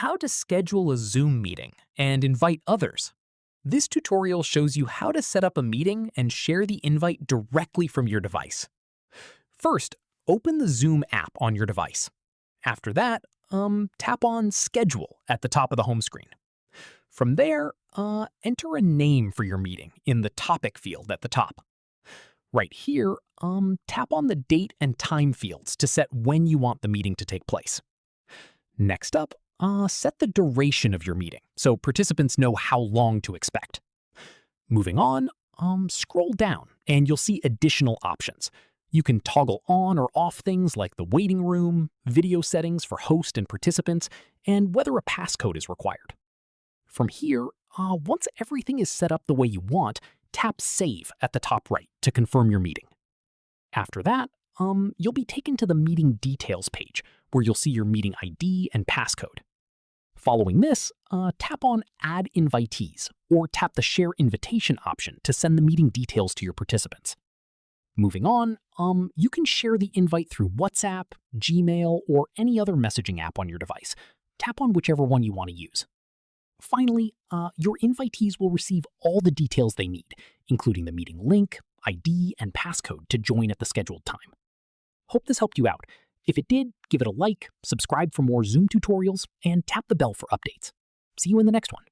How to schedule a Zoom meeting and invite others. This tutorial shows you how to set up a meeting and share the invite directly from your device. First, open the Zoom app on your device. After that, tap on Schedule at the top of the home screen. From there, enter a name for your meeting in the topic field at the top. Right here, tap on the date and time fields to set when you want the meeting to take place. Next up, set the duration of your meeting so participants know how long to expect. Moving on, scroll down and you'll see additional options. You can toggle on or off things like the waiting room, video settings for host and participants, and whether a passcode is required. From here, once everything is set up the way you want, tap Save at the top right to confirm your meeting. After that, you'll be taken to the meeting details page where you'll see your meeting ID and passcode. Following this, tap on Add Invitees or tap the Share Invitation option to send the meeting details to your participants. Moving on, you can share the invite through WhatsApp, Gmail, or any other messaging app on your device. Tap on whichever one you want to use. Finally, your invitees will receive all the details they need, including the meeting link, ID, and passcode to join at the scheduled time. Hope this helped you out. If it did, give it a like, subscribe for more Zoom tutorials, and tap the bell for updates. See you in the next one.